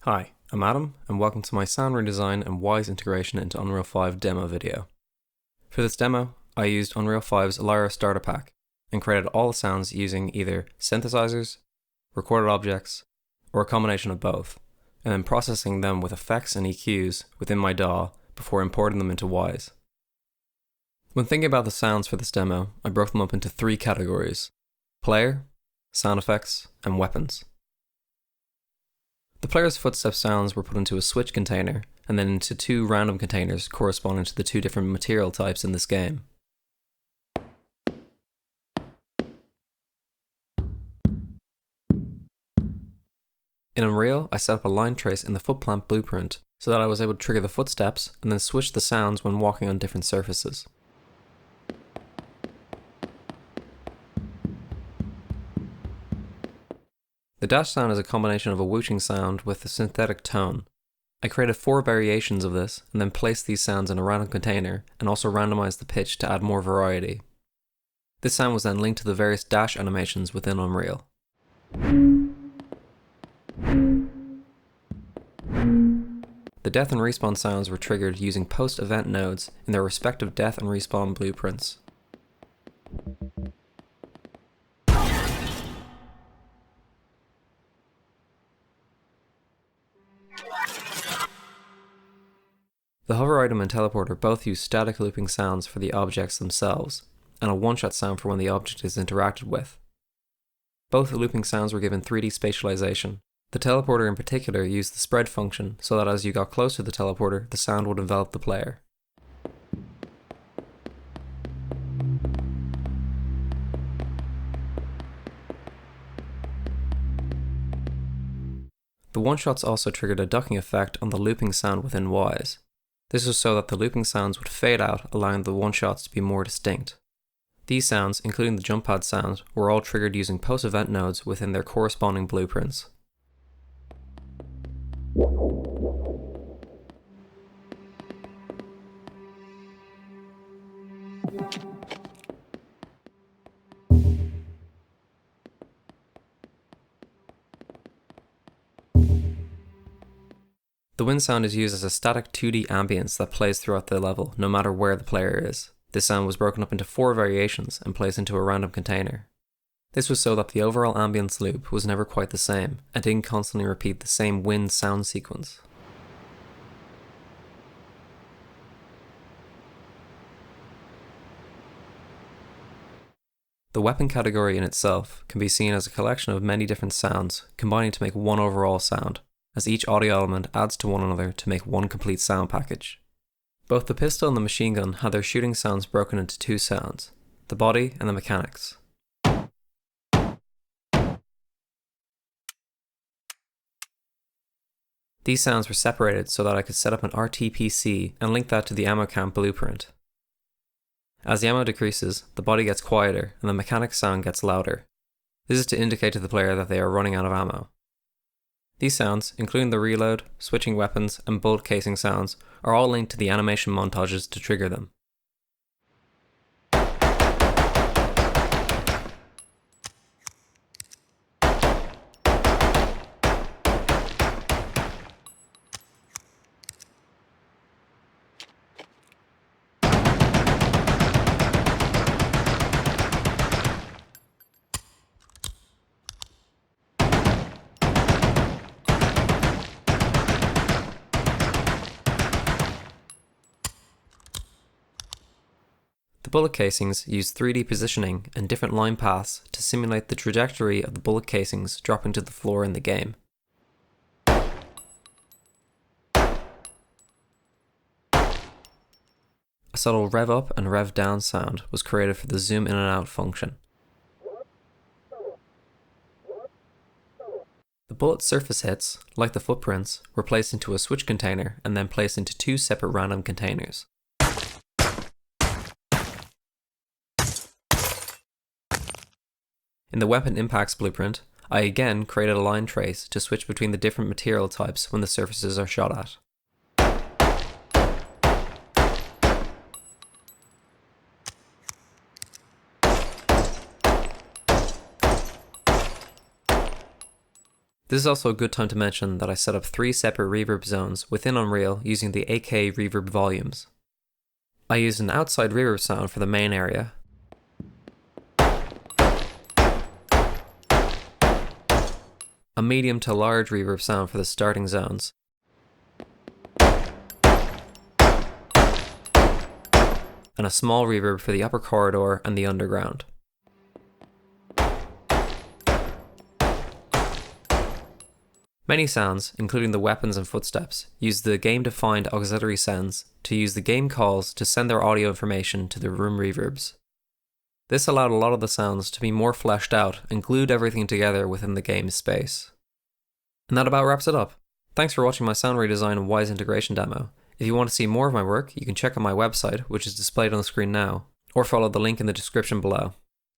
Hi, I'm Adam, and welcome to my sound redesign and Wwise integration into Unreal 5 demo video. For this demo, I used Unreal 5's Lyra Starter Pack and created all the sounds using either synthesizers, recorded objects, or a combination of both, and then processing them with effects and EQs within my DAW before importing them into Wwise. When thinking about the sounds for this demo, I broke them up into three categories: player, sound effects, and weapons. The player's footstep sounds were put into a switch container, and then into two random containers corresponding to the two different material types in this game. In Unreal, I set up a line trace in the footplant blueprint so that I was able to trigger the footsteps and then switch the sounds when walking on different surfaces. The dash sound is a combination of a whooshing sound with a synthetic tone. I created 4 variations of this and then placed these sounds in a random container and also randomized the pitch to add more variety. This sound was then linked to the various dash animations within Unreal. The death and respawn sounds were triggered using post-event nodes in their respective death and respawn blueprints. The hover item and teleporter both use static looping sounds for the objects themselves, and a one-shot sound for when the object is interacted with. Both looping sounds were given 3D spatialization. The teleporter in particular used the spread function so that as you got close to the teleporter, the sound would envelop the player. The one-shots also triggered a ducking effect on the looping sound within Wwise. This was so that the looping sounds would fade out, allowing the one-shots to be more distinct. These sounds, including the jump pad sound, were all triggered using post-event nodes within their corresponding blueprints. The wind sound is used as a static 2D ambience that plays throughout the level, no matter where the player is. This sound was broken up into 4 variations and placed into a random container. This was so that the overall ambience loop was never quite the same, and didn't constantly repeat the same wind sound sequence. The weapon category in itself can be seen as a collection of many different sounds, combining to make one overall sound, as each audio element adds to one another to make one complete sound package. Both the pistol and the machine gun had their shooting sounds broken into 2 sounds: the body and the mechanics. These sounds were separated so that I could set up an RTPC and link that to the ammo count blueprint. As the ammo decreases, the body gets quieter and the mechanics sound gets louder. This is to indicate to the player that they are running out of ammo. These sounds, including the reload, switching weapons, and bullet casing sounds, are all linked to the animation montages to trigger them. The bullet casings use 3D positioning and different line paths to simulate the trajectory of the bullet casings dropping to the floor in the game. A subtle rev up and rev down sound was created for the zoom in and out function. The bullet surface hits, like the footprints, were placed into a switch container and then placed into 2 separate random containers. In the weapon impacts blueprint, I again created a line trace to switch between the different material types when the surfaces are shot at. This is also a good time to mention that I set up 3 separate reverb zones within Unreal using the AK reverb volumes. I used an outside reverb sound for the main area, a medium to large reverb sound for the starting zones, and a small reverb for the upper corridor and the underground. Many sounds, including the weapons and footsteps, use the game-defined auxiliary sends to use the game calls to send their audio information to the room reverbs. This allowed a lot of the sounds to be more fleshed out and glued everything together within the game's space. And that about wraps it up. Thanks for watching my sound redesign and Wwise integration demo. If you want to see more of my work, you can check out my website, which is displayed on the screen now, or follow the link in the description below.